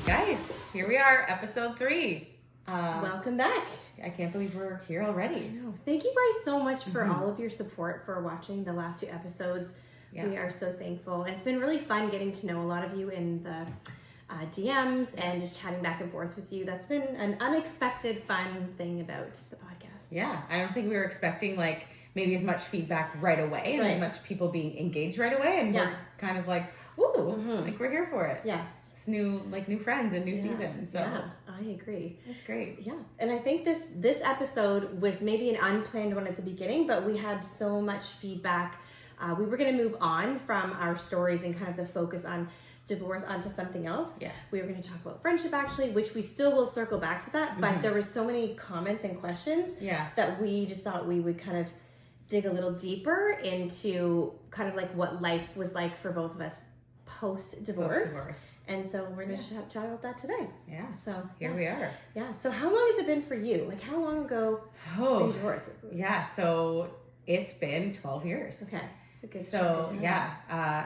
Guys, here we are, episode 3. Welcome back. I can't believe we're here already. I know. Thank you guys so much for all of your support for watching the last 2 episodes. Yeah. We are so thankful. And it's been really fun getting to know a lot of you in the DMs and just chatting back and forth with you. That's been an unexpected fun thing about the podcast. Yeah, I don't think we were expecting maybe as much feedback right away and as much people being engaged right away. And we're kind of like, ooh, we're here for it. Yes. It's new friends and new season. So I agree. That's great. Yeah. And I think this episode was maybe an unplanned one at the beginning, but we had so much feedback. We were going to move on from our stories and kind of the focus on divorce onto something else. Yeah. We were going to talk about friendship actually, which we still will circle back to that, but there were so many comments and questions that we just thought we would kind of dig a little deeper into kind of like what life was like for both of us post-divorce. And so we're going to chat about that today. Yeah. So here we are. Yeah. So how long has it been for you? Like how long ago were you divorced? Yeah. So it's been 12 years. Okay.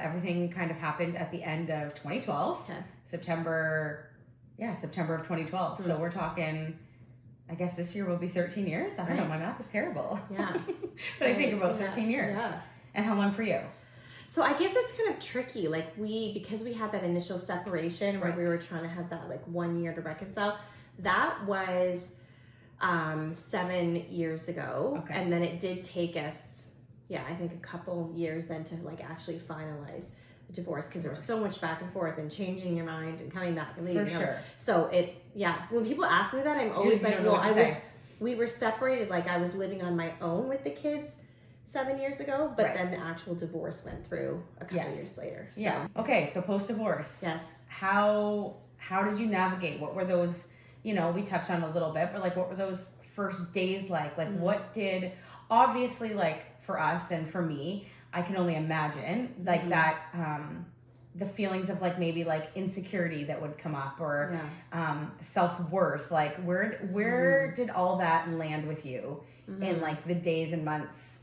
Everything kind of happened at the end of 2012. Okay. September of 2012. So we're talking, I guess this year will be 13 years. I don't know. My math is terrible. Yeah. But I think about 13 years. Yeah. And how long for you? So I guess it's kind of tricky. Like because we had that initial separation where we were trying to have that 1 year to reconcile, that was 7 years ago. Okay. And then it did take us, I think a couple years then to actually finalize a divorce because there was so much back and forth and changing your mind and coming back and leaving. For sure. So when people ask me that, I'm always we were separated. Like I was living on my own with the kids 7 years ago, but then the actual divorce went through a couple years later. So. Yeah. Okay. So post-divorce. Yes. How did you navigate? What were those, we touched on a little bit, but what were those first days like? What did, obviously for us and for me, I can only imagine that, the feelings of maybe insecurity that would come up or self-worth, where did all that land with you in the days and months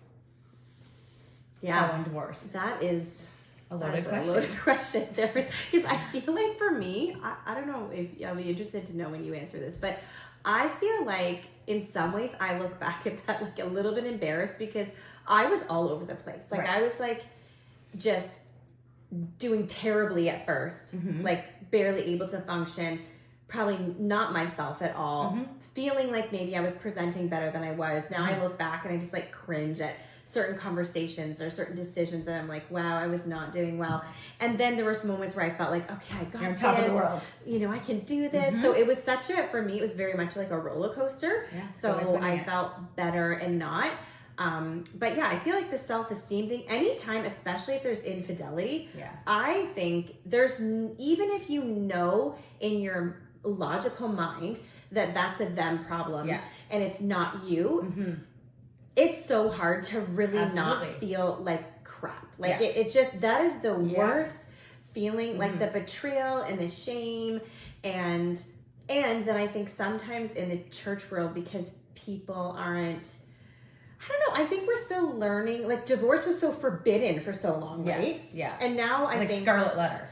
following divorce? That is a loaded question. Because I feel like for me, I don't know if I'll be interested to know when you answer this, but I feel like in some ways I look back at that a little bit embarrassed because I was all over the place. I was just doing terribly at first, barely able to function, probably not myself at all, feeling like maybe I was presenting better than I was. Now I look back and I just cringe at certain conversations or certain decisions and I'm like, wow, I was not doing well. And then there was moments where I felt like, okay, I got You're on top of the world. I can do this. So it was for me, it was very much like a roller coaster. Yeah, so I felt better and not. But I feel like the self-esteem thing, anytime, especially if there's infidelity, I think there's, even if in your logical mind that that's a them problem and it's not you, it's so hard to really not feel like crap. It just, that is the worst feeling, the betrayal and the shame. And then I think sometimes in the church world, because people aren't, I don't know, I think we're still learning, divorce was so forbidden for so long, right? Yeah. And now I think Scarlet Letter.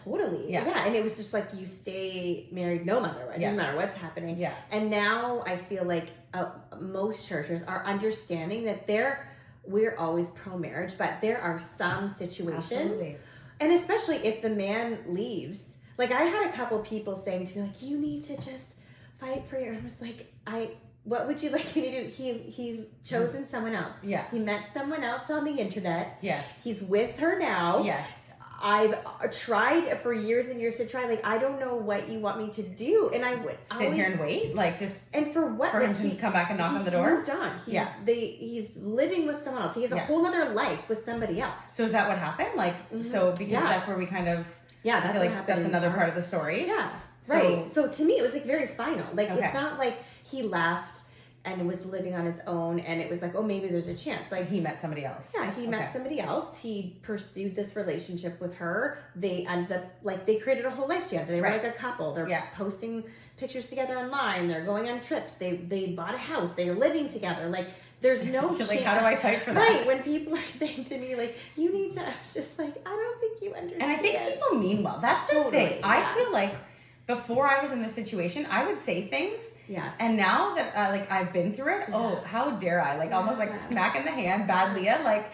Totally. Yeah. And it was just you stay married no matter what. It doesn't matter what's happening. Yeah. And now I feel like most churches are understanding that we're always pro-marriage, but there are some situations, and especially if the man leaves. I had a couple people saying to me, you need to just fight for your, I was like, what would you like me to do? He's chosen someone else. Yeah. He met someone else on the internet. Yes. He's with her now. Yes. I've tried for years and years to try. I don't know what you want me to do, and I would sit here and wait, and for what? For him to come back and knock on the door. Moved on. He's living with someone else. He has a whole other life with somebody else. So is that what happened? So because that's where we kind of that's I feel like that's another part of the story. Yeah. Right. So to me, it was very final. It's not like he left and was living on his own and it was maybe there's a chance. He met somebody else. Yeah, he met somebody else. He pursued this relationship with her. They ended up, they created a whole life together. They were a couple. They're posting pictures together online. They're going on trips. They bought a house. They're living together. There's no chance. How do I fight for that? Right, when people are saying to me, you need to, I'm just I don't think you understand. And I think people mean well. That's the thing. I feel like before I was in this situation, I would say things. Yes. And now that like I've been through it, oh, how dare I? Like almost like smack in the hand, bad Leah. Like,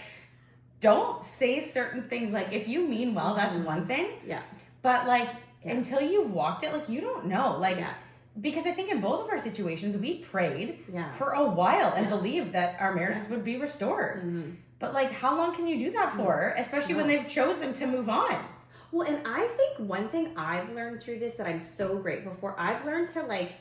don't say certain things. Like if you mean well, that's one thing. Yeah. But like until you've walked it, like you don't know. Like because I think in both of our situations, we prayed for a while and believed that our marriages would be restored. Mm-hmm. But like, how long can you do that for? Especially when they've chosen to move on. Well, and I think one thing I've learned through this that I'm so grateful for, I've learned to like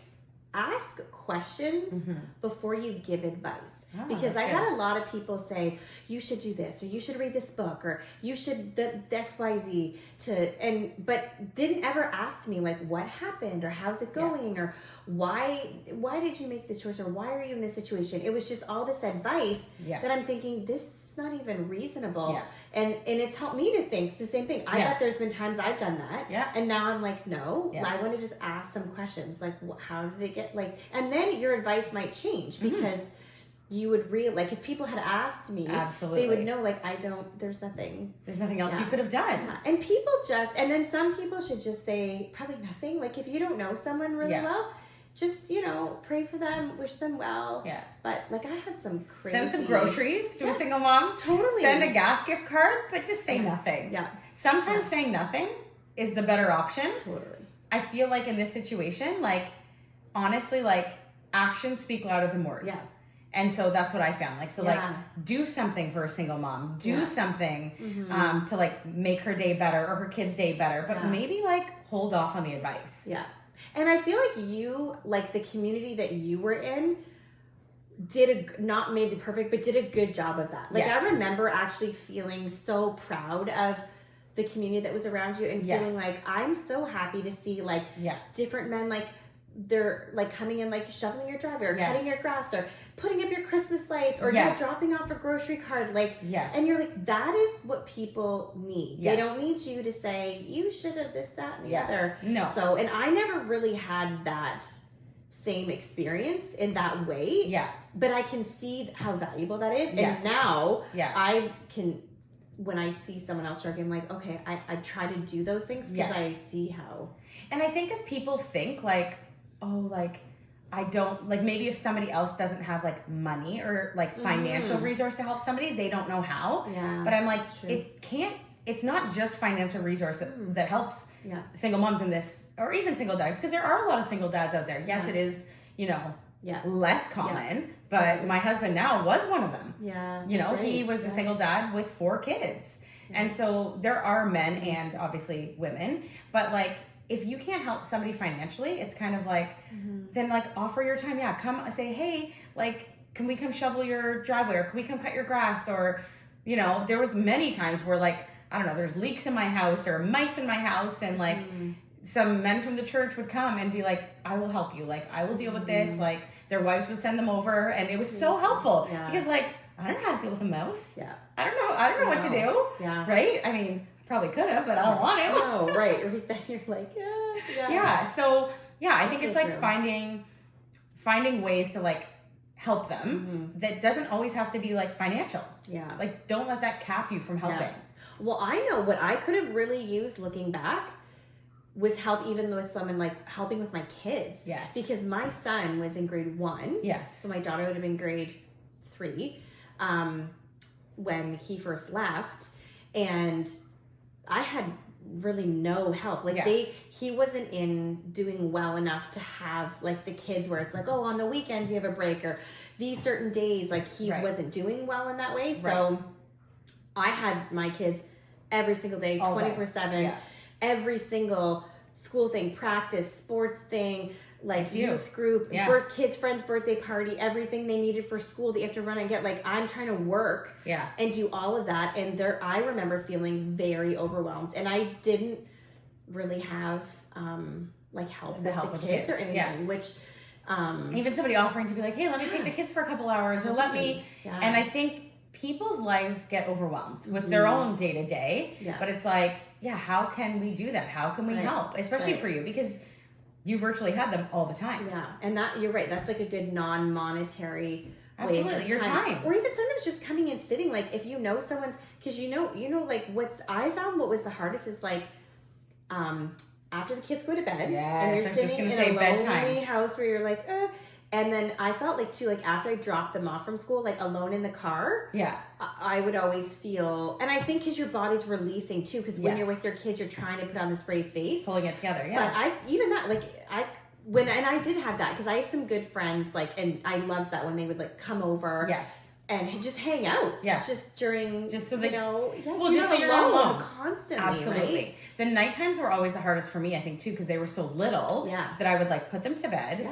ask questions before you give advice. Because I had a lot of people say, you should do this, or you should read this book, or you should the XYZ but didn't ever ask me like what happened or how's it going or why did you make this choice or why are you in this situation? It was just all this advice that I'm thinking this is not even reasonable. Yeah. And it's helped me to think it's the same thing. I bet there's been times I've done that. Yeah. And now I'm like, no, I want to just ask some questions. Like, how did it get like, and then your advice might change because you would like if people had asked me, they would know like, there's nothing else you could have done. Yeah. And people and then some people should just say probably nothing. Like if you don't know someone really well, just, pray for them, wish them well. Yeah. But, like, I had some crazy... Send some groceries to a single mom. Totally. Send a gas gift card, but just say nothing. Yeah. Sometimes saying nothing is the better option. Totally. I feel like in this situation, like, honestly, like, actions speak louder than words. Yeah. And so that's what I found. Like, so, like, do something for a single mom. Do something to, like, make her day better or her kid's day better. But maybe, like, hold off on the advice. Yeah. And I feel like you, like the community that you were in, did not maybe perfect, but did a good job of that. Like I remember actually feeling so proud of the community that was around you and feeling like I'm so happy to see like different men like they're like coming in like shoveling your driveway or cutting your grass or putting up your Christmas lights or you're dropping off a grocery card like and you're like that is what people need. They don't need you to say you should have this, that, and the other. No. So and I never really had that same experience in that way. Yeah. But I can see how valuable that is. And now I can when I see someone else struggling, I'm like, okay, I try to do those things because I see how. And I think as people think like, oh, like I don't like maybe if somebody else doesn't have like money or like financial resource to help somebody, they don't know how. Yeah. But I'm like, it's not just financial resource that helps single moms in this or even single dads because there are a lot of single dads out there. Yes, it is, less common, but my husband now was one of them. Yeah. He was a single dad with 4 kids. Yeah. And so there are men and obviously women, but like if you can't help somebody financially, it's kind of like, then like offer your time. Yeah, come say, hey, like, can we come shovel your driveway or can we come cut your grass? Or, there was many times where like, I don't know, there's leaks in my house or mice in my house and like some men from the church would come and be like, I will help you. Like, I will deal with this. Like their wives would send them over and it was so helpful because like, I don't know how to deal with a mouse. Yeah. I don't know what to do. Yeah. Right? I mean, probably could have, but I don't want to. Oh, right. Right then you're like, yeah. So I think it's like finding ways to like help them that doesn't always have to be like financial. Yeah. Like don't let that cap you from helping. Yeah. Well, I know what I could have really used looking back was help even with someone like helping with my kids. Yes. Because my son was in grade 1. Yes. So my daughter would have been grade 3 when he first left. And I had really no help. Like he wasn't doing well enough to have like the kids where it's like, oh, on the weekends you have a break or these certain days, like he wasn't doing well in that way. So I had my kids every single day, 24/7, every single school thing, practice, sports thing, like youth group, kids' friends' birthday party, everything they needed for school they have to run and get. Like I'm trying to work and do all of that. And I remember feeling very overwhelmed and I didn't really have like help with the kids or anything, which even somebody offering to be like, hey, let me take the kids for a couple hours or let me. And I think people's lives get overwhelmed with their own day to day, but it's like, how can we do that? How can we help? Especially for you because you virtually had them all the time. Yeah, and that you're right. That's like a good non-monetary way of just your time. Or even sometimes just coming and sitting. Like if you know someone's, because like I found what was the hardest is like, I after the kids go to bed, yes, and you're sitting in a lonely bedtime. house where you're like, and then I felt like too, like after I dropped them off from school, like alone in the car, I would always feel, and I think because your body's releasing too, because when you're with your kids, you're trying to put on this brave face, pulling it together. But I did have that because I had some good friends, like, and I loved that when they would like come over, and just hang out, just during, just so they know, just so you're not alone constantly, absolutely. Right? The night times were always the hardest for me, I think too, because they were so little, that I would like put them to bed,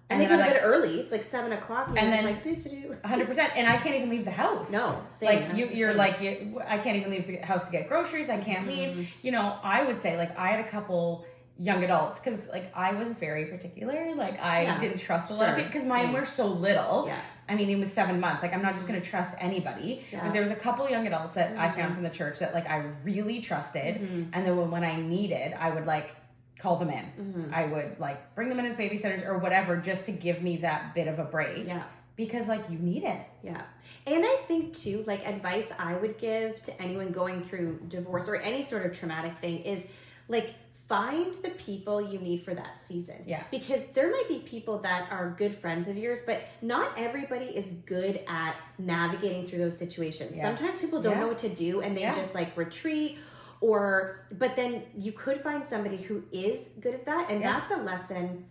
and they go to bed early. It's like 7 o'clock, and then like 100%, and I can't even leave the house. No, same. Like you're like I can't even leave the house to get groceries. I can't leave. You know, I would say like I had a couple young adults because like I was very particular. Like I didn't trust a lot of people because mine were so little. I mean, it was 7 months. Like, I'm not just going to trust anybody. But there was a couple young adults that I found from the church that, like, I really trusted. And then when I needed, I would, like, call them in. I would, like, bring them in as babysitters or whatever just to give me that bit of a break. Because, like, you need it. And I think, too, like, advice I would give to anyone going through divorce or any sort of traumatic thing is, like, find the people you need for that season. Because there might be people that are good friends of yours, but not everybody is good at navigating through those situations. Sometimes people don't know what to do and they just like retreat but then you could find somebody who is good at that. And that's a lesson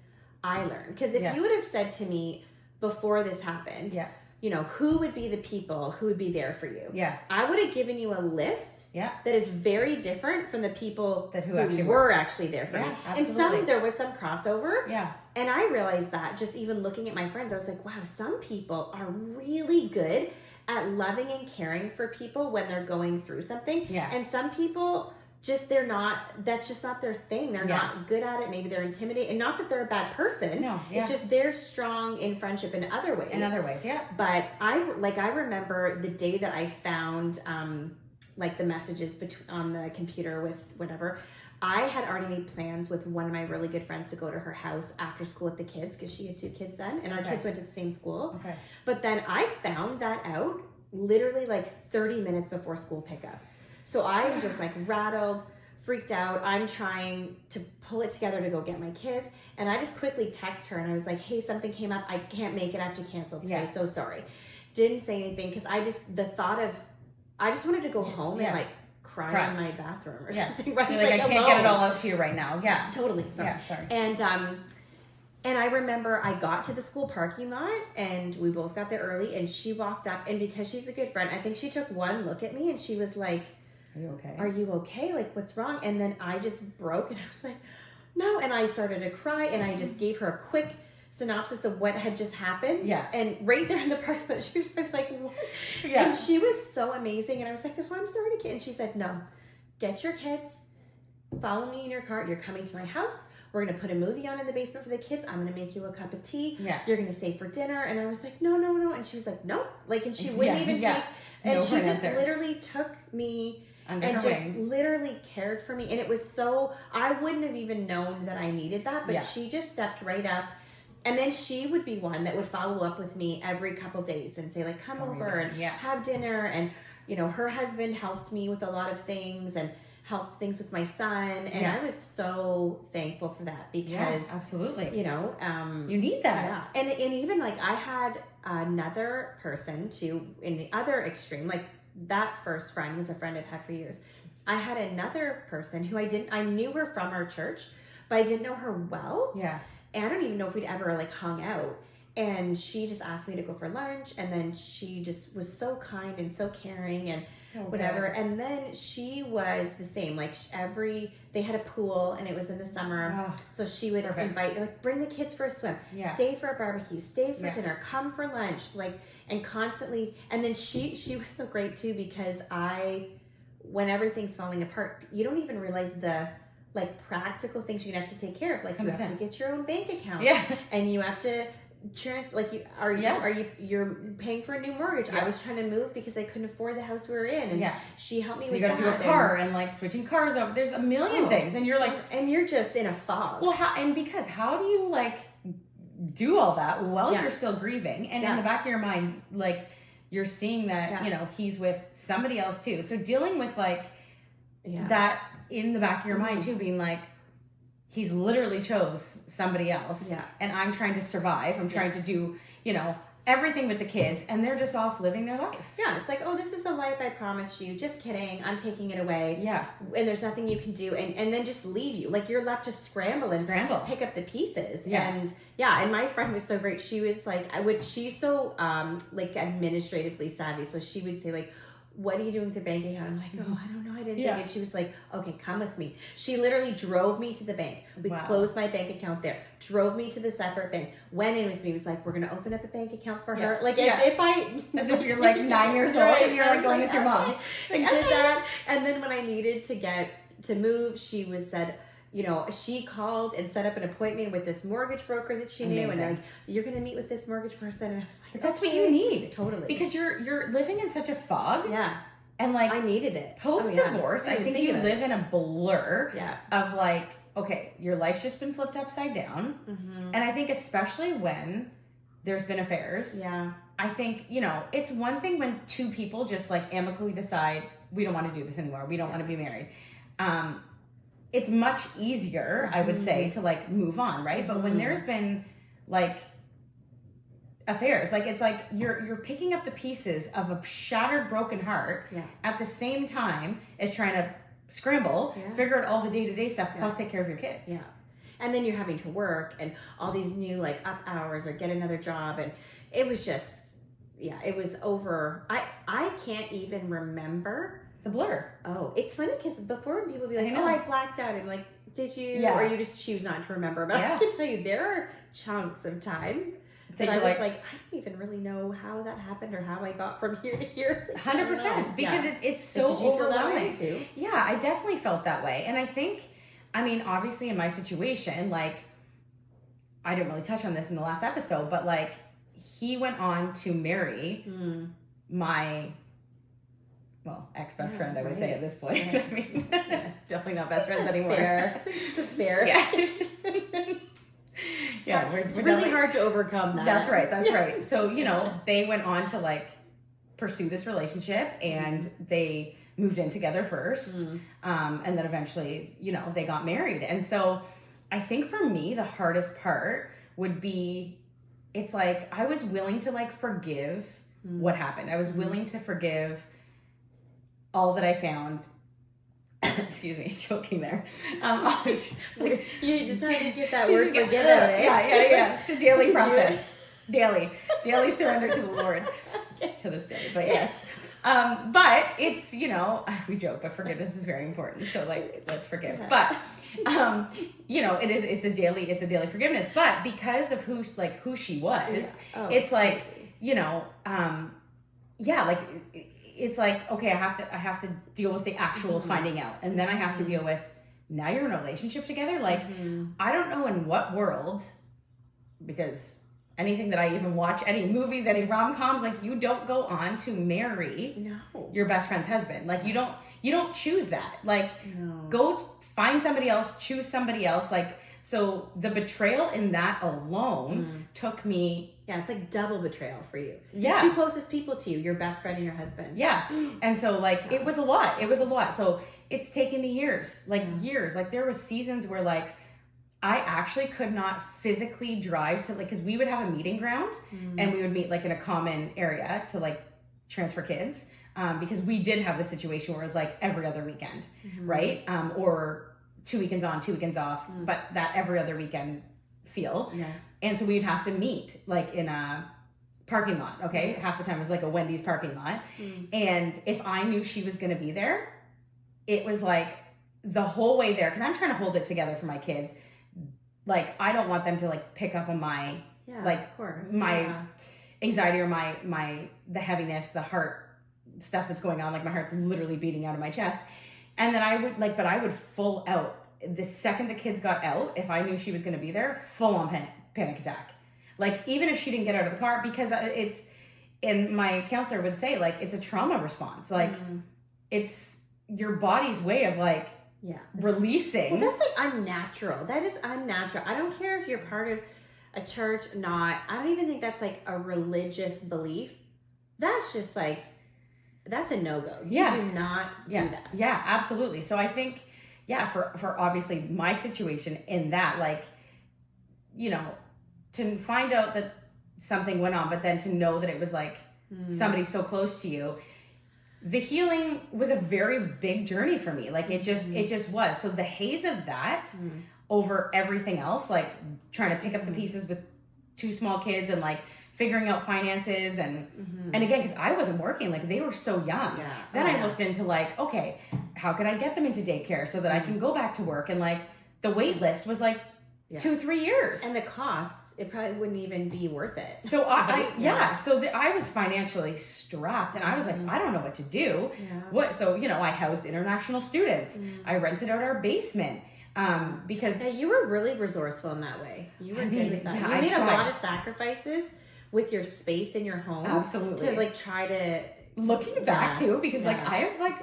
I learned. Because if you would have said to me before this happened, you know, who would be the people who would be there for you? I would have given you a list that is very different from the people who actually were actually there for me. Absolutely. And there was some crossover. And I realized that just even looking at my friends, I was like, wow, some people are really good at loving and caring for people when they're going through something. And some people just that's just not their thing. They're not good at it. Maybe they're intimidated, and not that they're a bad person. It's just they're strong in friendship in other ways. But I remember the day that I found like the messages on the computer with whatever. I had already made plans with one of my really good friends to go to her house after school with the kids because she had 2 kids then, and our kids went to the same school. But then I found that out literally like 30 minutes before school pickup. So I'm just like rattled, freaked out. I'm trying to pull it together to go get my kids. And I just quickly text her and I was like, hey, something came up. I can't make it. I have to cancel today. So sorry. Didn't say anything because I just wanted to go home and like cry in my bathroom or something. Right? You're like, I can't get it all out to you right now. Totally. Sorry. Sorry. And I remember I got to the school parking lot and we both got there early and she walked up and because she's a good friend, I think she took one look at me and she was like, are you okay? Like, what's wrong? And then I just broke and I was like, no. And I started to cry and I just gave her a quick synopsis of what had just happened. And right there in the parking lot, she was like, what? And she was so amazing. And I was like, well, I'm sorry to kid. And she said, no, get your kids, follow me in your car. You're coming to my house. We're going to put a movie on in the basement for the kids. I'm going to make you a cup of tea. You're going to stay for dinner. And I was like, no. And she was like, no. Like, and she wouldn't even take, and she just literally took me under and just wing. Literally cared for me. And it was so, I wouldn't have even known that I needed that, but she just stepped right up. And then she would be one that would follow up with me every couple days and say like, come over and have dinner. And, you know, her husband helped me with a lot of things and helped things with my son. And I was so thankful for that because absolutely, you know, you need that. And even like I had another person too in the other extreme, like that first friend was a friend I've had for years. I had another person who I knew her from our church, but I didn't know her well. And I don't even know if we'd ever like hung out. And she just asked me to go for lunch. And then she just was so kind and so caring and whatever. Good. And then she was the same. Like they had a pool and it was in the summer. So she would invite, like, bring the kids for a swim, stay for a barbecue, stay for dinner, come for lunch, like, and constantly. And then she was so great too, because when everything's falling apart, you don't even realize the like practical things you have to take care of. Like 100%. You have to get your own bank account and you have to you're paying for a new mortgage. I was trying to move because I couldn't afford the house we were in, and she helped me with that. You got to do a car and like switching cars over. There's a million things, and you're just in a fog. Well, how do you like do all that while you're still grieving, and in the back of your mind, like you're seeing that you know he's with somebody else too. So dealing with like that in the back of your mind too, being like, he's literally chose somebody else. Yeah. And I'm trying to survive. I'm trying to do, you know, everything with the kids, and they're just off living their life. Yeah, it's like, oh, this is the life I promised you. Just kidding. I'm taking it away. Yeah. And there's nothing you can do. And then just leave you. Like, you're left to scramble and pick up the pieces. Yeah. And my friend was so great. She was like, she's so like administratively savvy. So she would say, like, what are you doing with your bank account? I'm like, oh, I don't know. I didn't think. And she was like, okay, come with me. She literally drove me to the bank. We closed my bank account there. Drove me to the separate bank. Went in with me. Was like, we're going to open up a bank account for her. Like, as if you're like 9 years old and you're like going with your mom. I did that. And then when I needed to move, she said, you know, she called and set up an appointment with this mortgage broker that she knew, and like, you're going to meet with this mortgage person, and I was like, that's what you need, totally, because you're living in such a fog, and like I needed it post divorce. I think you live in a blur, of like, okay, your life's just been flipped upside down, and I think especially when there's been affairs, I think, you know, it's one thing when two people just like amicably decide we don't want to do this anymore, we don't want to be married. It's much easier, I would say, to like move on, right? But when there's been like affairs, like it's like you're picking up the pieces of a shattered, broken heart at the same time as trying to scramble, figure out all the day-to-day stuff, plus take care of your kids. Yeah. And then you're having to work and all these new like up hours or get another job, and it was just, it was over. I can't even remember. It's a blur. Oh, it's funny because before when people be like, I blacked out. I'm like, did you? Yeah. Or you just choose not to remember. But I can tell you there are chunks of time that I was like, I don't even really know how that happened or how I got from here to here. 100%. Because it's so overwhelming. Too? Yeah, I definitely felt that way. And I think, I mean, obviously in my situation, like, I didn't really touch on this in the last episode, but like, he went on to marry my... well, ex-best friend, I would say at this point. I mean, definitely not best friends anymore. Fair. It's fair. Yeah. It's really hard to overcome that. That's right. So, you know, they went on to like pursue this relationship, and they moved in together first. And then eventually, you know, they got married. And so I think for me, the hardest part would be, it's like, I was willing to like forgive what happened. I was willing to forgive all that I found. Excuse me, choking there. You decided to get that word forget out, eh? Yeah. It's a daily process. Daily surrender to the Lord to this day. But yes. But it's, you know, we joke, but forgiveness is very important. So like, let's forgive. But you know, it's a daily forgiveness. But because of who she was, it's like, you know, like, it's like, okay, I have to deal with the actual finding out, and then I have to deal with, now you're in a relationship together. Like, I don't know in what world, because anything that I even watch, any movies, any rom-coms, like, you don't go on to marry your best friend's husband. Like, you don't choose that. Like, go find somebody else, choose somebody else. Like, so the betrayal in that alone took me. Yeah, it's like double betrayal for you. Yeah. The two closest people to you, your best friend and your husband. Yeah. And so like, it was a lot. So it's taken me years. Like there was seasons where like, I actually could not physically drive to, like, because we would have a meeting ground and we would meet like in a common area to like transfer kids. Because we did have the situation where it was like every other weekend, right? Or 2 weekends on, 2 weekends off, but that every other weekend feel. Yeah. And so we'd have to meet like in a parking lot, okay? Half the time it was like a Wendy's parking lot. And if I knew she was going to be there, it was like the whole way there, because I'm trying to hold it together for my kids. Like, I don't want them to like pick up on my, of course. My anxiety or the heaviness, the heart stuff that's going on. Like, my heart's literally beating out of my chest. And then I would full out. The second the kids got out, if I knew she was going to be there, full on panic attack. Like, even if she didn't get out of the car, because and my counselor would say, like, it's a trauma response. Like, it's your body's way of like, releasing. Well, that's like unnatural. That is unnatural. I don't care if you're part of a church, not. I don't even think that's like a religious belief. That's just like, that's a no-go. You do not do that. Yeah, absolutely. So I think, yeah, for obviously my situation in that, like, you know, to find out that something went on, but then to know that it was like somebody so close to you, the healing was a very big journey for me. Like it just was. So the haze of that over everything else, like trying to pick up the pieces with 2 small kids and like figuring out finances and again, because I wasn't working, like they were so young. Yeah. Then I looked into like, okay, how can I get them into daycare so that I can go back to work? And like the wait list was like 2-3 years. And the cost, it probably wouldn't even be worth it. So I was financially strapped and I was like, I don't know what to do. Yeah. So, you know, I housed international students. I rented out our basement. Because you were really resourceful in that way. You were good with that. You made a lot of sacrifices with your space in your home. Absolutely. To like try to looking back too, because like I have like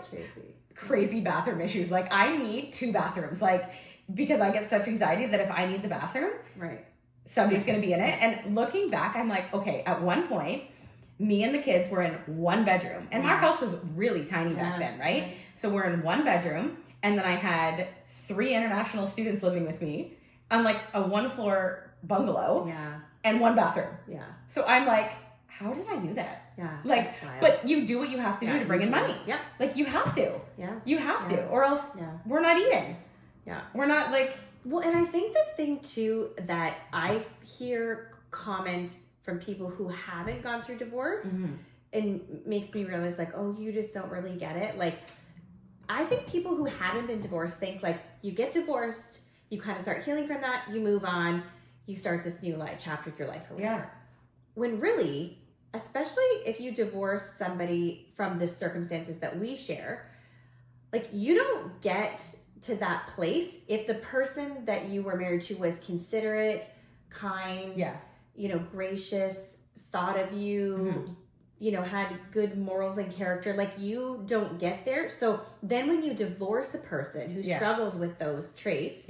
crazy bathroom issues. Like I need 2 bathrooms, like because I get such anxiety that if I need the bathroom, somebody's gonna be in it. And looking back, I'm like, okay, at one point, me and the kids were in 1 bedroom, and our house was really tiny back then, right? So we're in 1 bedroom, and then I had 3 international students living with me on like a 1-floor bungalow. And 1 bathroom. So I'm like, how did I do that? Like, but you do what you have to do to bring in money. Like you have to. You have to, or else we're not eating. We're not like. Well, and I think the thing too that I hear comments from people who haven't gone through divorce and makes me realize like, oh, you just don't really get it. Like, I think people who haven't been divorced think like you get divorced, you kind of start healing from that, you move on, you start this new chapter of your life or whatever. When really, especially if you divorce somebody from the circumstances that we share, like you don't get to that place if the person that you were married to was considerate, kind, you know, gracious, thought of you, you know, had good morals and character. Like you don't get there. So then when you divorce a person who struggles with those traits,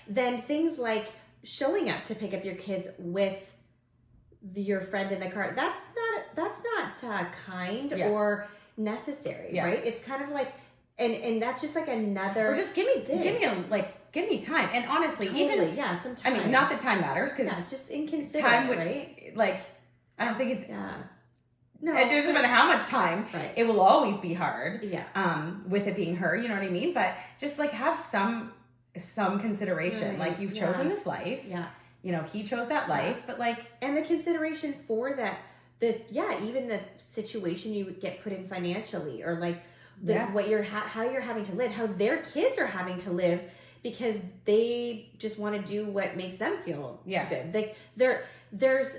then things like showing up to pick up your kids with your friend in the car, that's not kind or necessary, right? It's kind of like, and that's just like another. Or just give me time. And honestly, even some time. I mean, not that time matters because it's just inconsiderate, time would, right? Like, I don't think it's no. It doesn't matter how much time. It will always be hard. With it being her, you know what I mean? But just like have some consideration. Like you've chosen this life. You know, he chose that life, but like, and the consideration for that, even the situation you would get put in financially, or like what you're how you're having to live, how their kids are having to live because they just want to do what makes them feel good. Like there's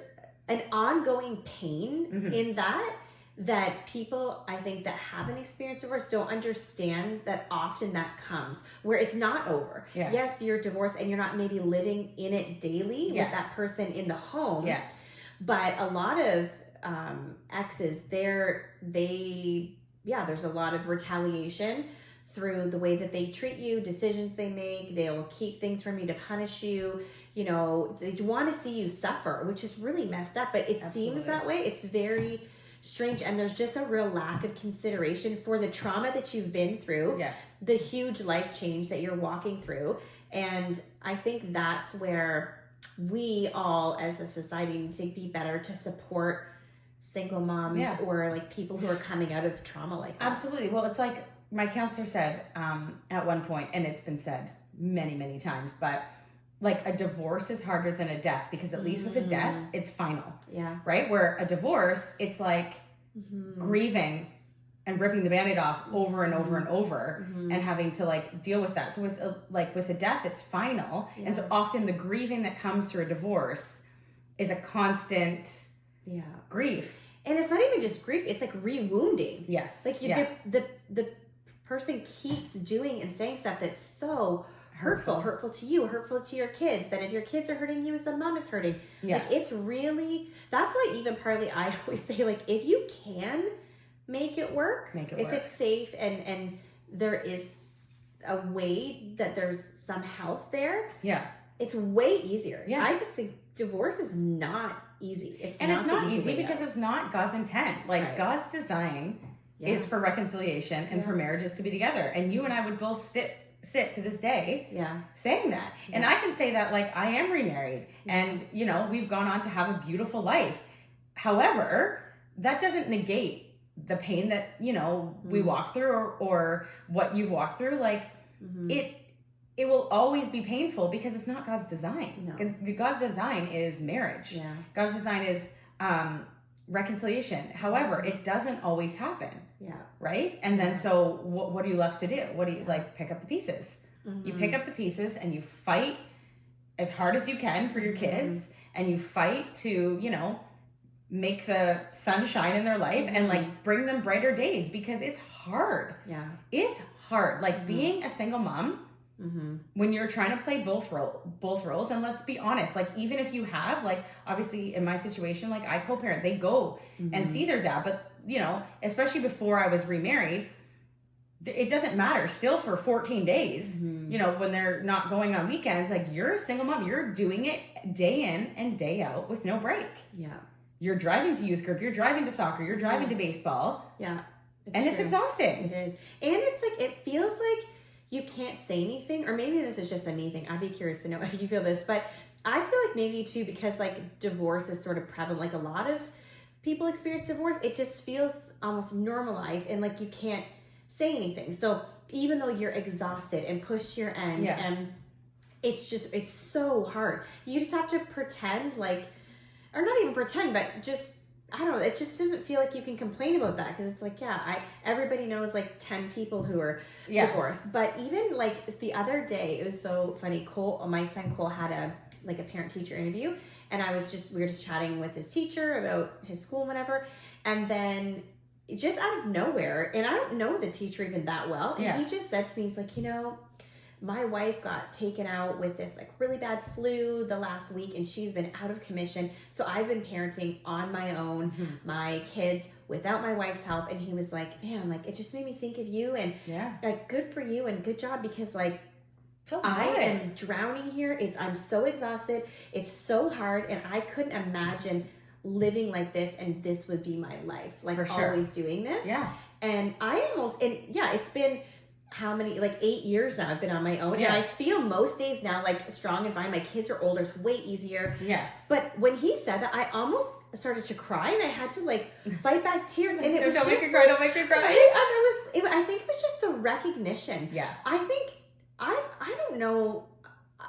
an ongoing pain in that people, I think, that haven't experienced divorce don't understand that often that comes where it's not over. Yes, you're divorced and you're not maybe living in it daily with that person in the home. But a lot of exes, there's a lot of retaliation through the way that they treat you, decisions they make. They'll keep things from you to punish you. You know, they want to see you suffer, which is really messed up, but it seems that way. It's very strange, and there's just a real lack of consideration for the trauma that you've been through, the huge life change that you're walking through. And I think that's where we all as a society need to be better to support single moms or like people who are coming out of trauma like that. Absolutely. Well, it's like my counselor said at one point, and it's been said many, many times, but like a divorce is harder than a death because at least with a death, it's final. Right? Where a divorce, it's like grieving and ripping the Band-Aid off over and over and over and having to like deal with that. So with a death, it's final. And so often the grieving that comes through a divorce is a constant grief. And it's not even just grief, it's like re-wounding. Like the person keeps doing and saying stuff that's so hurtful to you, hurtful to your kids, that if your kids are hurting you, as the mom is hurting. Like it's really, that's why even partly I always say, like, if you can make it work. If it's safe and there is a way that there's some health there. It's way easier. I just think divorce is not easy. It's not easy because it's not God's intent. Like God's design is for reconciliation and for marriages to be together. And you and I would both sit to this day Yeah. saying that. Yeah. And I can say that like I am remarried and, you know, we've gone on to have a beautiful life. However, that doesn't negate the pain that, you know, we walk through or what you've walked through. Like it will always be painful because it's not God's design. No. Because God's design is marriage. Yeah. God's design is reconciliation. However, it doesn't always happen. Yeah. Right? And then so what are you left to do? What do you like pick up the pieces? You pick up the pieces and you fight as hard as you can for your kids and you fight to, you know, make the sun shine in their life and like bring them brighter days because it's hard. Yeah. It's hard. Like being a single mom when you're trying to play both roles, and let's be honest, like even if you have, like obviously in my situation, like I co-parent, they go and see their dad, but you know, especially before I was remarried, it doesn't matter still for 14 days, you know, when they're not going on weekends, like you're a single mom, you're doing it day in and day out with no break. Yeah. You're driving to youth group, you're driving to soccer, you're driving to baseball. Yeah. It's exhausting. It is. And it's like, it feels like you can't say anything, or maybe this is just a me thing. I'd be curious to know if you feel this, but I feel like maybe too, because like divorce is sort of prevalent, like a lot of people experience divorce, it just feels almost normalized and like you can't say anything. So even though you're exhausted and pushed to your end and it's so hard. You just have to pretend like, or not even pretend, but just, I don't know, it just doesn't feel like you can complain about that because it's like, everybody knows like 10 people who are divorced. But even like the other day, it was so funny. My son Cole had a parent teacher interview, and we were just chatting with his teacher about his school and whatever. And then just out of nowhere, and I don't know the teacher even that well, and he just said to me, he's like, you know, my wife got taken out with this like really bad flu the last week and she's been out of commission. So I've been parenting on my own, my kids without my wife's help. And he was like, man, like it just made me think of you and like good for you and good job because like I am drowning here. I'm so exhausted. It's so hard. And I couldn't imagine living like this and this would be my life. Like always doing this. Yeah. And it's been how many, like 8 years now I've been on my own. And I feel most days now like strong and fine. My kids are older. It's way easier. Yes. But when he said that, I almost started to cry and I had to like fight back tears. And it was don't make me cry. I think it was just the recognition. Yeah. I think I don't know.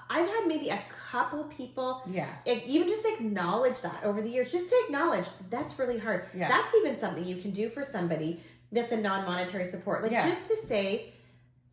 I've had maybe a couple people even just acknowledge that over the years, just to acknowledge that's really hard. Yeah. That's even something you can do for somebody that's a non-monetary support. Like just to say,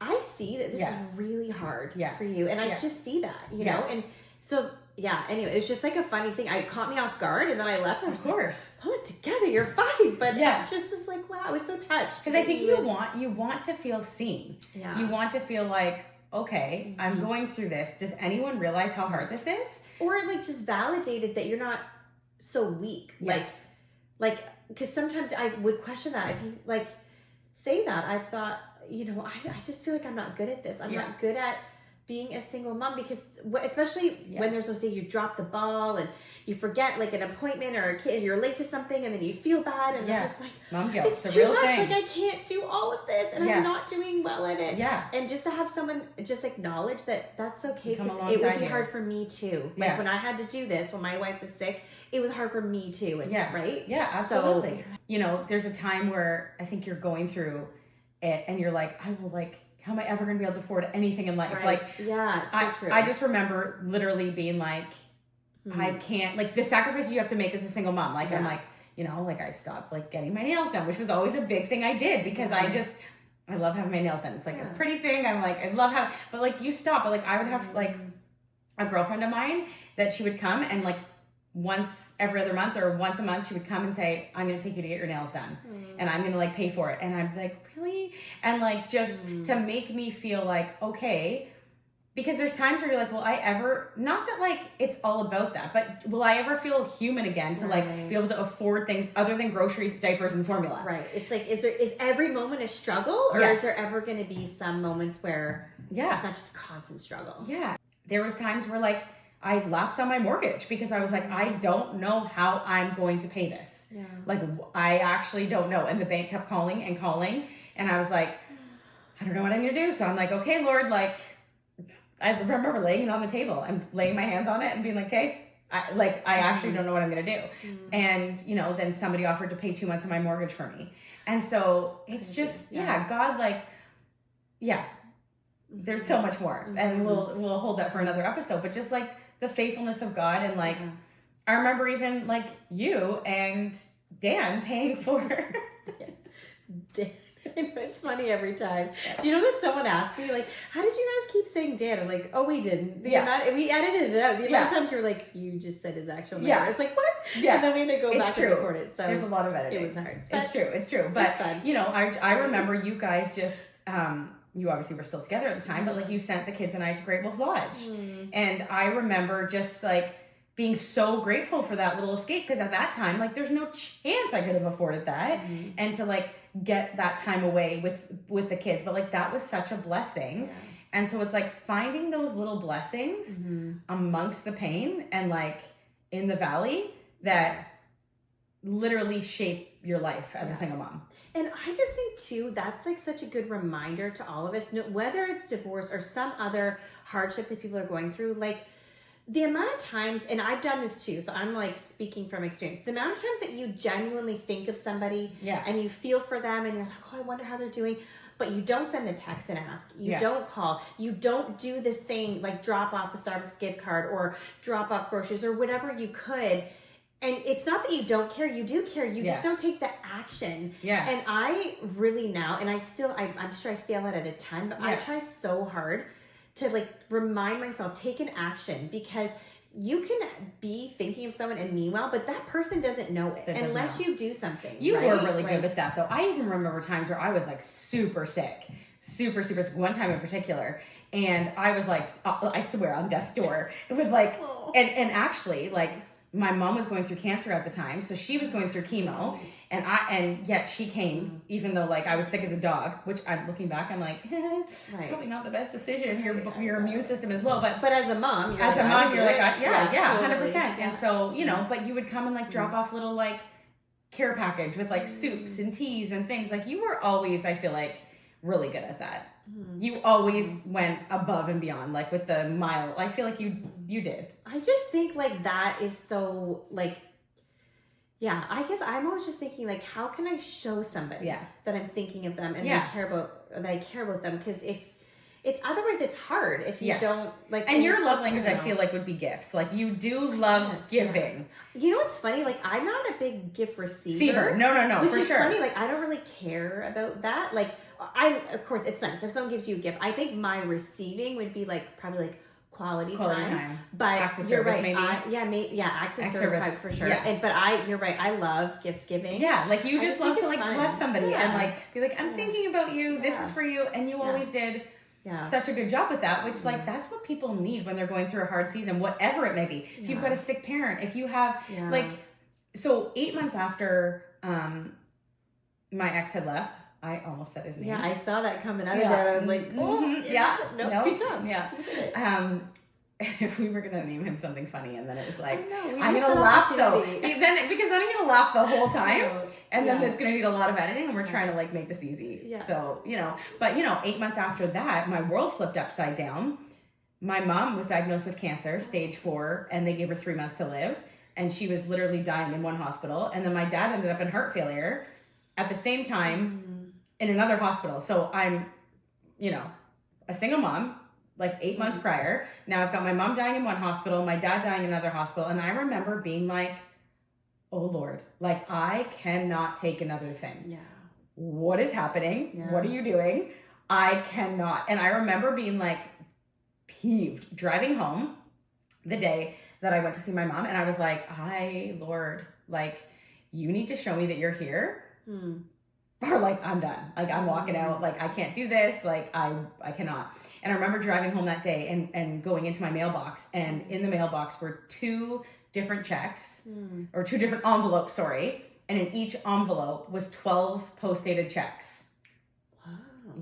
I see that this is really hard for you. And I just see that, you know? And so, anyway, it's just like a funny thing. It caught me off guard and then I left. Of course. Like, pull it together. You're fine. But I just was like, wow, I was so touched. Because I think you want to feel seen. Yeah. You want to feel like, okay, I'm going through this. Does anyone realize how hard this is? Or like just validated that you're not so weak. Yes. Like, because sometimes I would question that. I'd be like, say that. I've thought, you know, I just feel like I'm not good at this. I'm not good at being a single mom because especially when there's those days you drop the ball and you forget like an appointment or a kid, you're late to something and then you feel bad and you're just like, mom guilt. It's too much. Thing. Like I can't do all of this and I'm not doing well at it. Yeah. And just to have someone just acknowledge that that's okay because it would be hard for me too. Like when I had to do this, when my wife was sick, it was hard for me too. And, right? Yeah, absolutely. So, you know, there's a time where I think you're going through it and you're like, how am I ever going to be able to afford anything in life? Right. Like, it's so true. I just remember literally being like, I can't, like the sacrifices you have to make as a single mom. Like, I'm like, you know, like I stopped like getting my nails done, which was always a big thing I did because I love having my nails done. It's like a pretty thing. I'm like, I love how, but like you stop, but like I would have like a girlfriend of mine that she would come and like once every other month or once a month she would come and say, I'm going to take you to get your nails done and I'm going to like pay for it. And I'm like, really? And like just to make me feel like, okay, because there's times where you're like, will I ever, not that like it's all about that, but will I ever feel human again to like be able to afford things other than groceries, diapers, and formula? Right. It's like, is every moment a struggle or is there ever going to be some moments where it's not just constant struggle? Yeah. There was times where like I lapsed on my mortgage because I was like, I don't know how I'm going to pay this. Yeah. Like, I actually don't know. And the bank kept calling and calling. And I was like, I don't know what I'm going to do. So I'm like, okay, Lord, like, I remember laying it on the table and laying my hands on it and being like, okay, I actually don't know what I'm going to do. And, you know, then somebody offered to pay 2 months of my mortgage for me. And so it's just, God, like, there's so much more. And we'll hold that for another episode. But just like the faithfulness of God and like, I remember even like you and Dan paying for It's funny every time. Do you know that someone asked me, like, how did you guys keep saying Dan? I'm like, oh, we didn't. We edited it out. The amount of times you were like, you just said his actual name. I was like, what? Yeah. And then we had to go back and record it. So there's a lot of editing. It was hard. It's true. But, you know, I remember you guys just, you obviously were still together at the time, but like you sent the kids and I to Great Wolf Lodge. And I remember just like being so grateful for that little escape, because at that time, like, there's no chance I could have afforded that. And to like get that time away with the kids, but like that was such a blessing. And so it's like finding those little blessings amongst the pain and like in the valley that literally shape your life as a single mom. And I just think too, that's like such a good reminder to all of us, whether it's divorce or some other hardship that people are going through, like the amount of times, and I've done this too, so I'm like speaking from experience, the amount of times that you genuinely think of somebody and you feel for them and you're like, oh, I wonder how they're doing, but you don't send a text and ask, you don't call, you don't do the thing like drop off a Starbucks gift card or drop off groceries or whatever you could. And it's not that you don't care, you do care, you just don't take the action. And I really now, and I'm sure I fail at it a ton, but I try so hard to like remind myself, take an action, because you can be thinking of someone and mean well, but that person doesn't know it unless you do something. You were really good with that though. I even remember times where I was like super sick, super sick, one time in particular. And I was like, I swear, on death's door. It was like, and actually like, my mom was going through cancer at the time, so she was going through chemo, and yet she came, even though like I was sick as a dog, which I'm looking back, I'm like, probably not the best decision. Your immune system is low, but as a mom, you're like, 100%. And so, you know, but you would come and like drop off little like care package with like soups and teas and things. Like you were always, I feel like, really good at that. You always went above and beyond, like with the mile. I feel like you did. I just think like that is so like, I guess I'm always just thinking like, how can I show somebody that I'm thinking of them and that I care about them? Because if it's otherwise it's hard if you don't like. And your love language, I feel like, would be gifts. Like you do love giving. You know what's funny? Like I'm not a big gift receiver. No, which for is sure. funny. Like I don't really care about that. Like of course it's nice if someone gives you a gift. I think my receiving would be like probably like quality time. But access you're service, right. maybe. Access service for sure. Yeah. You're right. I love gift giving. Yeah, like you just love to like fun. bless somebody and like be like, I'm thinking about you. This is for you, and you always did. Such a good job with that, which like that's what people need when they're going through a hard season, whatever it may be. If you've got a sick parent, if you have like, so 8 months after my ex had left, I almost said his name. Yeah, I saw that coming out of there. I was like, good job. Yeah. We were gonna name him something funny, and then it was like, I'm gonna laugh though, because then I'm gonna laugh the whole time, and then it's gonna need a lot of editing, and we're trying to like make this easy. So but 8 months after that, my world flipped upside down. My mom was diagnosed with cancer, stage 4, and they gave her 3 months to live, and she was literally dying in one hospital. And then my dad ended up in heart failure at the same time in another hospital. So I'm, a single mom. Like 8 months prior. Now I've got my mom dying in one hospital, my dad dying in another hospital. And I remember being like, oh Lord, like I cannot take another thing. Yeah. What is happening? Yeah. What are you doing? I cannot. And I remember being like peeved driving home the day that I went to see my mom. And I was like, Lord, like you need to show me that you're here. Or like, I'm done. Like I'm walking out. Like I can't do this. Like I cannot. And I remember driving home that day and going into my mailbox, and in the mailbox were 2 different checks, or 2 different envelopes, sorry. And in each envelope was 12 post-dated checks. Wow.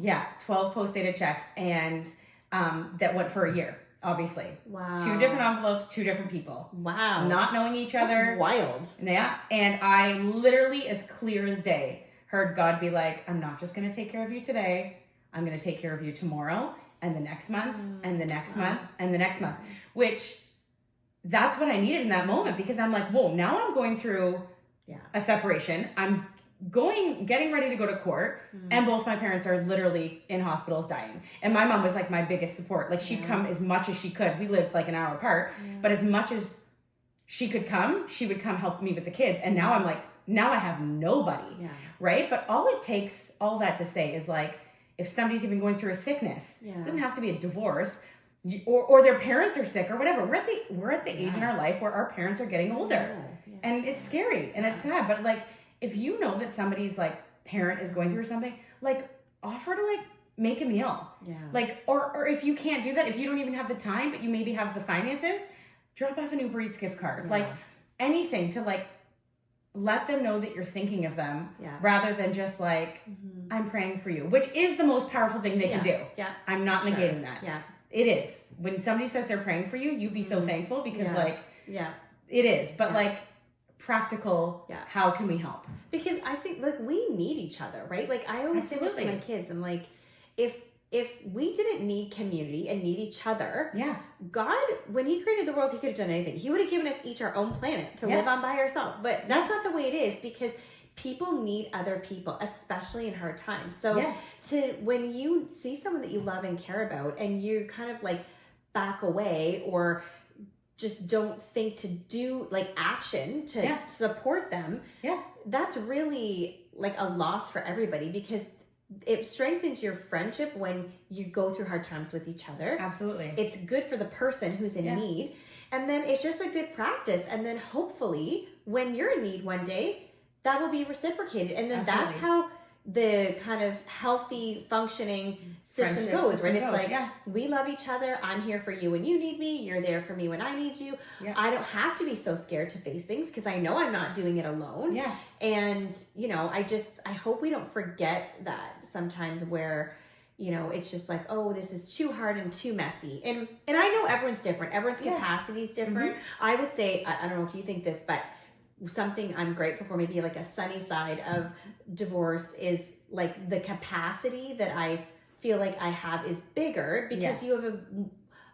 Yeah, 12 post-dated checks, and that went for a year, obviously. Wow. 2 different envelopes, 2 different people. Wow. Not knowing each other. That's wild. Yeah. And I literally, as clear as day, heard God be like, I'm not just going to take care of you today. I'm going to take care of you tomorrow and the next month and the next month and the next month, which that's what I needed in that moment, because I'm like, whoa, now I'm going through a separation. I'm getting ready to go to court, and both my parents are literally in hospitals dying. And my mom was like my biggest support. Like she'd come as much as she could. We lived like an hour apart, but as much as she could come, she would come help me with the kids. And now I'm like, now I have nobody, right? But all that to say is like, if somebody's even going through a sickness, it doesn't have to be a divorce, or their parents are sick or whatever. We're at the age in our life where our parents are getting older, and it's scary and it's sad. But like, if you know that somebody's like parent is going through something, like offer to like make a meal, like, or if you can't do that, if you don't even have the time, but you maybe have the finances, drop off an Uber Eats gift card, like anything to like let them know that you're thinking of them, rather than just like, I'm praying for you, which is the most powerful thing they can do. I'm not negating that. It is. When somebody says they're praying for you, you be so thankful, because it is. But like practical, how can we help? Because I think like we need each other, right? Like I always say this to my kids. I'm like, if we didn't need community and need each other, God, when he created the world, he could have done anything. He would have given us each our own planet to live on by ourselves. But that's not the way it is, because people need other people, especially in hard times. So when you see someone that you love and care about, and you kind of like back away or just don't think to do like action to support them, that's really like a loss for everybody, because it strengthens your friendship when you go through hard times with each other. Absolutely. It's good for the person who's in need. And then it's just a good practice. And then hopefully when you're in need one day, that will be reciprocated. And then that's how the kind of healthy functioning system goes, right? It's like, we love each other. I'm here for you when you need me. You're there for me when I need you. I don't have to be so scared to face things, because I know I'm not doing it alone. And, you know, I hope we don't forget that sometimes, where, you know, it's just like, oh, this is too hard and too messy. And I know everyone's different. Everyone's capacity is different. I would say, I don't know if you think this, but something I'm grateful for, maybe like a sunny side of divorce, is like the capacity that I feel like I have is bigger, because you have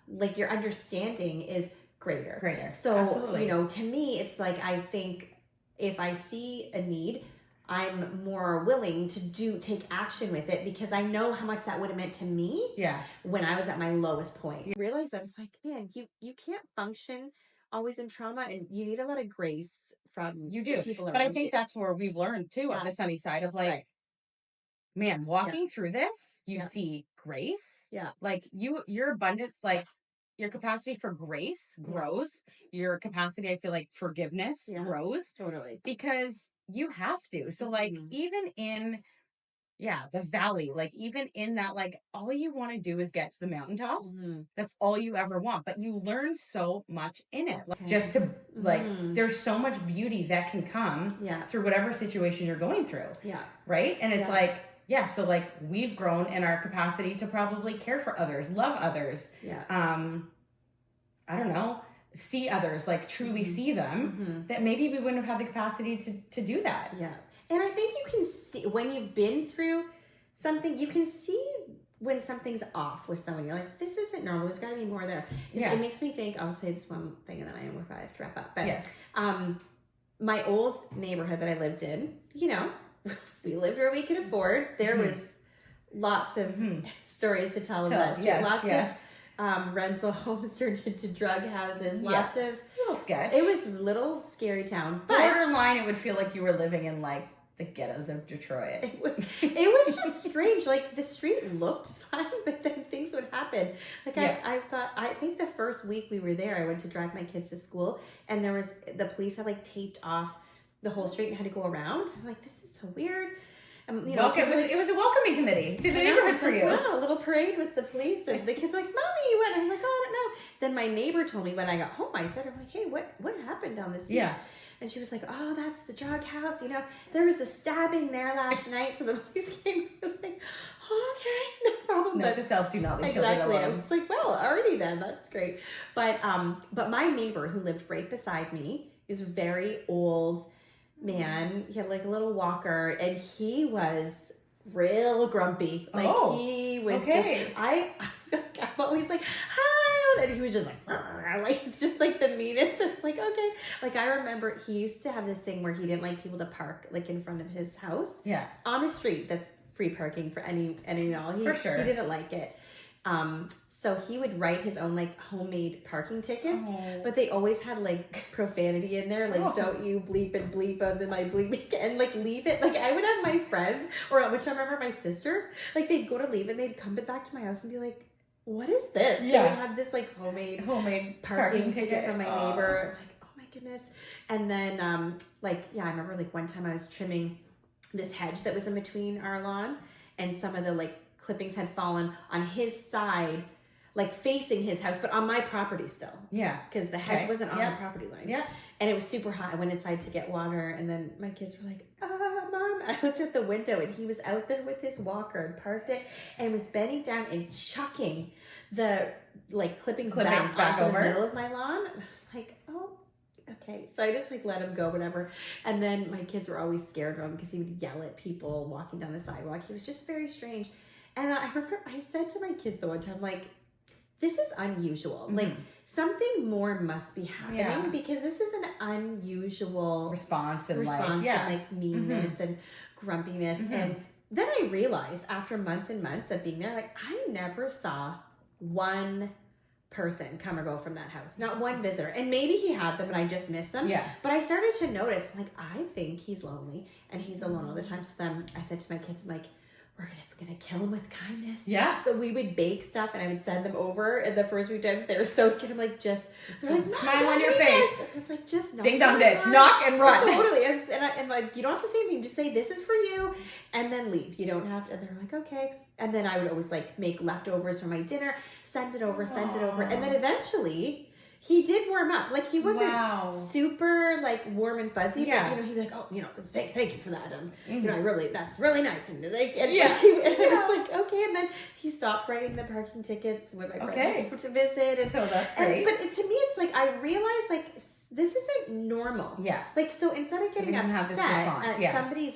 like your understanding is greater. So, you know, to me, it's like, I think if I see a need, I'm more willing to take action with it, because I know how much that would have meant to me when I was at my lowest point. I realize that, like, man, you can't function always in trauma, and you need a lot of grace from people around. But I think that's where we've learned too, on the sunny side of like, man, walking through this, you see grace. Like your abundance, like your capacity for grace grows. Your capacity, I feel like, forgiveness grows. Totally. Because you have to. So like, even in the valley, like even in that, like all you want to do is get to the mountaintop. That's all you ever want. But you learn so much in it. Like, just to like, there's so much beauty that can come through whatever situation you're going through. Right. And it's like, so like we've grown in our capacity to probably care for others, love others. I don't know, see others, like truly see them, that maybe we wouldn't have had the capacity to do that. And I think you can see, when you've been through something, you can see when something's off with someone. You're like, this isn't normal. There's got to be more there. It makes me think, I'll say this one thing and then I probably have to wrap up. But my old neighborhood that I lived in, you know, we lived where we could afford. There was lots of stories to tell about that. Lots of rental homes turned into drug houses. Lots of little sketch. It was a little scary town. But borderline, it would feel like you were living in like the ghettos of Detroit. It was just strange. Like the street looked fine, but then things would happen. Like I think the first week we were there, I went to drive my kids to school, and the police had like taped off the whole street and had to go around. I'm like, this is so weird. You know, it was a welcoming committee to the neighborhood for you. Wow, a little parade with the police, and the kids were like, "Mommy, you went?" I was like, "Oh, I don't know." Then my neighbor told me when I got home. I said, "I'm like, hey, what happened down the street?" And she was like, "Oh, that's the drug house. You know, there was a stabbing there last night." So the police came. I was like, "Oh, okay, no problem." Note to self: do not leave children alone. I was like, "Well, already then, that's great." But my neighbor who lived right beside me is very old man. He had like a little walker, and he was real grumpy. Like he was just, I'm always like, hi, and he was just like just like the meanest. It's like, okay. Like I remember he used to have this thing where he didn't like people to park like in front of his house. Yeah. On the street. That's free parking for any and all. For sure. He didn't like it. So he would write his own like homemade parking tickets, but they always had like profanity in there, like don't you bleep and bleep under my bleep and like leave it. Like I would have my friends, or which I remember my sister, like they'd go to leave and they'd come back to my house and be like, what is this? Yeah. They would have this like homemade parking ticket from my neighbor. Like, oh my goodness. And then I remember like one time I was trimming this hedge that was in between our lawn, and some of the like clippings had fallen on his side, like facing his house, but on my property still. Yeah. Because the hedge wasn't on the property line. Yeah. And it was super hot. I went inside to get water, and then my kids were like, Mom. And I looked out the window, and he was out there with his walker and parked it, and was bending down and chucking the like clippings back over the middle of my lawn. And I was like, oh, okay. So I just like let him go, whatever. And then my kids were always scared of him because he would yell at people walking down the sidewalk. He was just very strange. And I remember I said to my kids the one time, like, this is unusual. Mm-hmm. Like something more must be happening because this is an unusual response and like meanness and grumpiness. And then I realized after months and months of being there, like I never saw one person come or go from that house, not one visitor. And maybe he had them and I just missed them. Yeah. But I started to notice, like, I think he's lonely and he's alone all the time. So then I said to my kids, I'm like, we're just gonna kill him with kindness. Yeah. So we would bake stuff and I would send them over. And the first few times they were so scared. I'm like, just like, smile on your face. I was like, just knock. Ding dong ditch, knock and run. Totally. And like, you don't have to say anything. Just say, this is for you, and then leave. You don't have to. And they're like, okay. And then I would always like make leftovers for my dinner, send it over. And then eventually he did warm up. Like he wasn't super like warm and fuzzy, but he'd be like, oh, thank you for that. That's really nice. And like, and it was like, okay. And then he stopped writing the parking tickets when my friends came to visit. And so that's great. But to me, it's like, I realized like, this isn't normal. Yeah. Like, so instead of getting upset at somebody's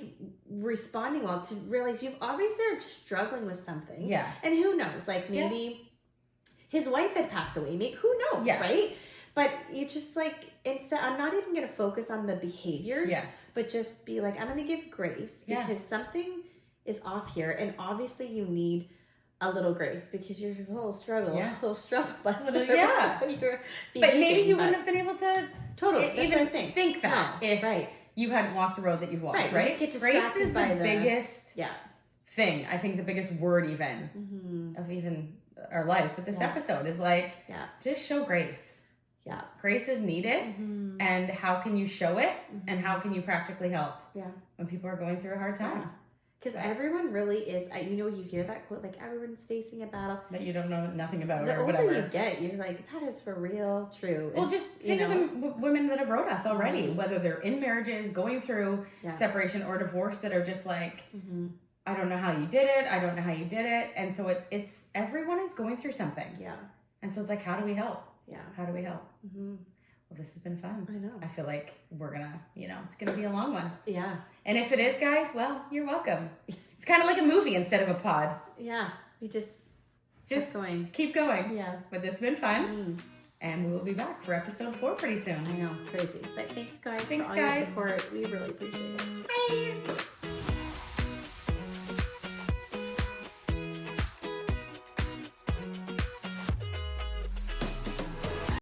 responding well, to realize you've obviously are struggling with something. Yeah. And who knows, like maybe his wife had passed away. Maybe, who knows, right? But you just like, instead, I'm not even going to focus on the behaviors, but just be like, I'm going to give grace because something is off here. And obviously you need a little grace because you're just a little struggle, but maybe you wouldn't have been able to even think that if you hadn't walked the road that you've walked, right? Grace is the biggest thing. I think the biggest word even of even our lives, but this episode is like, just show grace. Yeah. Grace is needed. And how can you show it? And how can you practically help when people are going through a hard time? Because everyone really is, you hear that quote, like everyone's facing a battle that you don't know nothing about or whatever. The older you get, you're like, that is for real true. Well, just think of the women that have wrote us already, whether they're in marriages, going through separation or divorce, that are just like, I don't know how you did it. I don't know how you did it. And so it's everyone is going through something. Yeah. And so it's like, how do we help? Yeah. How do we help? Well, this has been fun. I know. I feel like we're going to, it's going to be a long one. Yeah. And if it is, guys, well, you're welcome. It's kind of like a movie instead of a pod. Yeah. We just keep going. Yeah. But this has been fun. And we will be back for episode 4 pretty soon. I know. Crazy. But thanks, guys, for all your support. We really appreciate it. Bye.